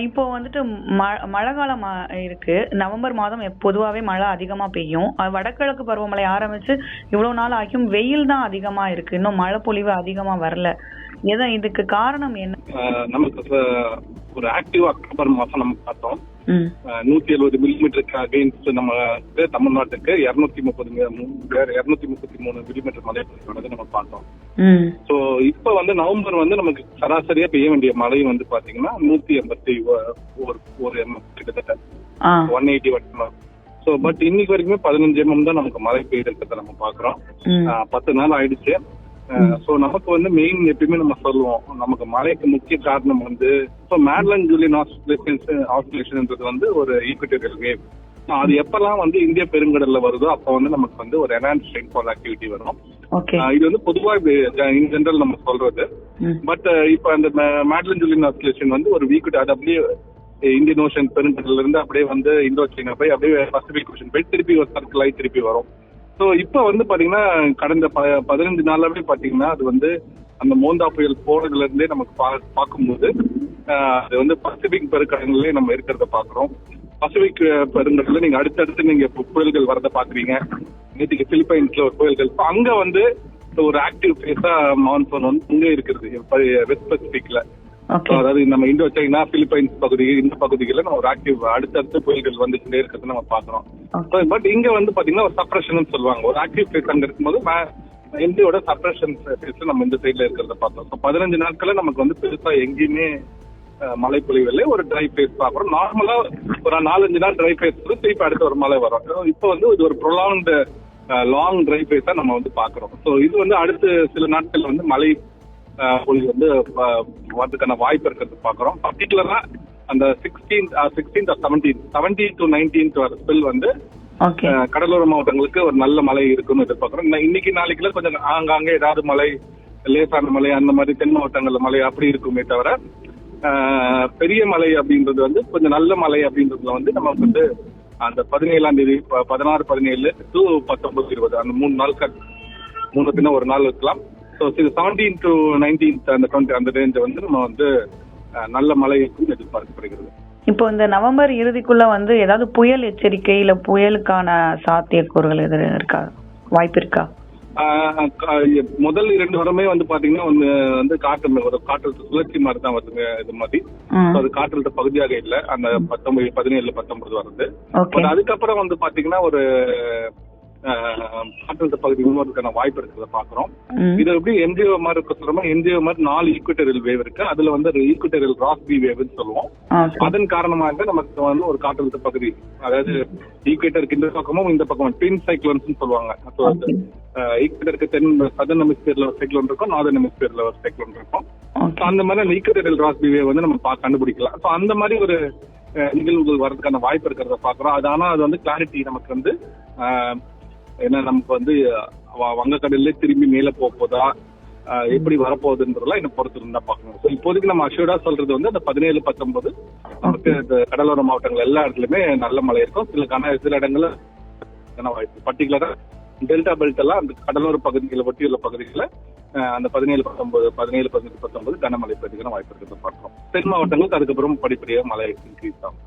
இப்போ வந்துட்டு மழை காலம் இருக்கு. நவம்பர் மாதம் பொதுவாவே மழை அதிகமா பெய்யும். வடகிழக்கு பருவமழை ஆரம்பிச்சு இவ்வளவு நாள் ஆகியும் வெயில் தான் அதிகமா இருக்கு. இன்னும் மழை பொழிவு அதிகமா வரல. இதுக்கு காரணம் என்ன? நமக்கு ஒரு ஆக்டிவ் அக்டோபர் மாசம் நம்ம பார்த்தோம். 170 மில்லிமீட்டருக்கு அகைன்ஸ்ட் நம்ம தமிழ்நாட்டுக்கு 233 மில்லிமீட்டர் மழை பெய்யுறது நம்ம பார்த்தோம். சோ இப்ப வந்து நவம்பர் வந்து நமக்கு சராசரியா பெய்ய வேண்டிய மழை வந்து பாத்தீங்கன்னா 181 கிட்டத்தட்ட 180 வட்டம். சோ பட் இன்னைக்கு வரைக்குமே 15 mm தான் நமக்கு மழை பெய்யுறத நம்ம பாக்குறோம். 10 நாள் ஆயிடுச்சு. சோ நமக்கு வந்து மெயின் எப்பயுமே நம்ம சொல்லுவோம், நமக்கு மழைக்கு முக்கிய காரணம் வந்து இப்போ மேட்லன் ஜூலியன் ஆஸ்சிலேஷன்ன்றது வந்து ஒரு ஈக்வட்டோரியல் வேவ். அது எப்பெல்லாம் வந்து இந்திய பெருங்கடல்ல வருதோ அப்ப வந்து நமக்கு வந்து ஒரு என்ஹான்ஸ்ட் ரெயின்ஃபால் ஆக்டிவிட்டி வரும். இது வந்து பொதுவா இன் ஜெனரல் நம்ம சொல்றது. பட் இப்ப அந்த மேட்லன் ஜூலியன் ஆஸ்சிலேஷன் வந்து ஒரு வீக் அது அப்படியே இந்தியன் ஓஷன் பெருங்கடல்ல இருந்து அப்படியே வந்து இந்தோ சைனா போய் அப்படியே பசிபிக் ஓஷன் போய் திருப்பி ஒரு சர்க்கிள் ஆகி திருப்பி வரும். ஸோ இப்போ வந்து பாத்தீங்கன்னா கடந்த 15 நாளாவே பாத்தீங்கன்னா அது வந்து அந்த மோந்தா புயல் போனதுல இருந்தே நமக்கு பார்க்கும்போது அது வந்து பசிபிக் பெருங்கடல்லே நம்ம இருக்கிறத பாக்குறோம். பசிபிக் பெருங்கடல்ல நீங்க அடுத்தடுத்து நீங்க புயல்கள் வரத பாக்குறீங்க. நேற்றுக்கு பிலிப்பைன்ஸ்ல ஒரு புயல்கள் அங்க வந்து ஒரு ஆக்டிவ் ஃபேஸா மான்சூன் வந்து இங்க இருக்கிறது வெஸ்ட் பசிபிக்ல. அதாவது நம்ம இந்தோ சைனா பிலிப்பைன்ஸ் பகுதி இந்த பகுதிகளில் நம்ம ஒரு ஆக்டிவ் அடுத்தடுத்து புயல்கள் வந்துட்டே இருக்கிறது நம்ம பாக்குறோம். பட் இங்க வந்து பாத்தீங்கன்னா ஒரு சப்ரஷன் சொல்லுவாங்க. ஒரு ஆக்டிவ் ஃபேஸ் அங்க இருக்கும்போது இந்தியோட சப்ரஷன் ஃபேஸ் நம்ம இந்த சைட்ல இருக்கிறத பார்த்தோம். 15 நாட்கள நமக்கு வந்து பெருசா எங்கேயுமே மழை பொழிவில்லை. ஒரு ட்ரை ஃபேஸ் பாக்குறோம். நார்மலா ஒரு 4-5 நாள் ட்ரை ஃபேஸ் திருப்பி அடுத்த ஒரு மழை வரும். இப்போ வந்து இது ஒரு ப்ரொலாங்டு லாங் ட்ரை ஃபேஸா நம்ம வந்து பாக்குறோம். ஸோ இது வந்து அடுத்த சில நாட்கள் வந்து மழை பொழிவு வந்து வரதுக்கான வாய்ப்பு இருக்கிறது பாக்குறோம். பர்டிகுலரா அந்த 16th or 17th to 19th வர ஸ்பெல் வந்து கடலோர மாவட்டங்களுக்கு ஒரு நல்ல மழை இருக்குன்னு எதிர்பார்க்கிறோம். இன்னைக்கு நாளைக்குல கொஞ்சம் ஆங்காங்கே ஏதாவது மழை, லேசான மழை, அந்த மாதிரி தென் மாவட்டங்கள்ல மழை அப்படி இருக்குமே தவிர பெரிய மழை அப்படின்றது வந்து கொஞ்சம் நல்ல மழை அப்படின்றதுல வந்து நமக்கு வந்து அந்த 17ஆம் தேதி 16, 17 to 19, 20 அந்த 3 நாட்கள் முன்ன பின்ன ஒரு நாள் இருக்கலாம். ஸோ 17 to 19th அந்த 20 அந்த ரேஞ்ச் வந்து நம்ம வந்து நல்ல மழை இருக்கும் எதிர்பார்க்கப்படுகிறது. இப்போ இந்த நவம்பர் இறுதிக்குள்ள வந்து ஏதாவது புயல் எச்சரிக்கை இல்ல புயலுக்கான சாத்தியக்கூறுகள் எது இருக்கா, வாய்ப்பு இருக்கா? முதல் 2 வாரமே வந்து பாத்தீங்கன்னா வந்து காற்றழுத்த சுழற்சி மாதிரி தான் வருதுங்க. இது மாதிரி அது காற்றழுத்த பகுதியாக இல்ல. அந்த 19, 17, 19 வருது. அதுக்கப்புறம் வந்து பாத்தீங்கன்னா ஒரு காற்றழுத்த பகுதி உருவாக்குறதுக்கான வாய்ப்பு இருக்கிறத பாக்குறோம். இது எப்படி என்ஜிஓ மாதிரி இருக்க சொல்றோம். என்ஜிஓ மாதிரி 4 ஈக்வட்டோரியல் வேவ் இருக்கு. அதுல வந்து ஈக்வட்டோரியல் ராஸ்பி வேவ்னு சொல்லுவோம். அதன் காரணமாக நமக்கு வந்து ஒரு காற்றழுத்த பகுதி, அதாவது ஈக்வேட்டருக்கு இந்த பக்கமும் இந்த பக்கமும் ட்வின் சைக்ளோன்ஸ் சொல்லுவாங்க. ஈக்வேட்டருக்கு சதர்ன் ஹெமிஸ்பியர்ல ஒரு சைக்ளோன் இருக்கும், நார்தர்ன் ஹெமிஸ்பியர்ல ஒரு சைக்ளோன் இருக்கும். அந்த மாதிரி ஈக்வட்டோரியல் ராஸ்பி வேவ் வந்து நம்ம கண்டுபிடிக்கலாம். ஸோ அந்த மாதிரி ஒரு நிகழ்வுகள் வர்றதுக்கான வாய்ப்பு இருக்கிறத பாக்குறோம். அது வந்து கிளாரிட்டி நமக்கு வந்து ஏன்னா நமக்கு வந்து வங்கக்கடல்ல திரும்பி மேல போதா எப்படி வரப்போகுதுன்றதெல்லாம் என்ன பொறுத்து இருந்தா பாக்கணும். ஸோ இப்போதைக்கு நம்ம அஷ்யூர்டா சொல்றது வந்து அந்த 17, 19 நமக்கு கடலோர மாவட்டங்கள் எல்லா இடத்துலயுமே நல்ல மழை இருக்கும். சில இடங்கள்ல வாய்ப்பு பர்டிகுலரா டெல்டா பெல்ட் எல்லாம் அந்த கடலோர பகுதிகளை ஒட்டியுள்ள பகுதிகளை அந்த 17, 18 கனமழை பெய்யுறதுக்கான வாய்ப்பு இருக்கிறத பார்க்கிறோம். தென் மாவட்டங்களுக்கு அதுக்கப்புறம் படிப்படியாக மழை இன்க்ரீஸ் ஆகும்.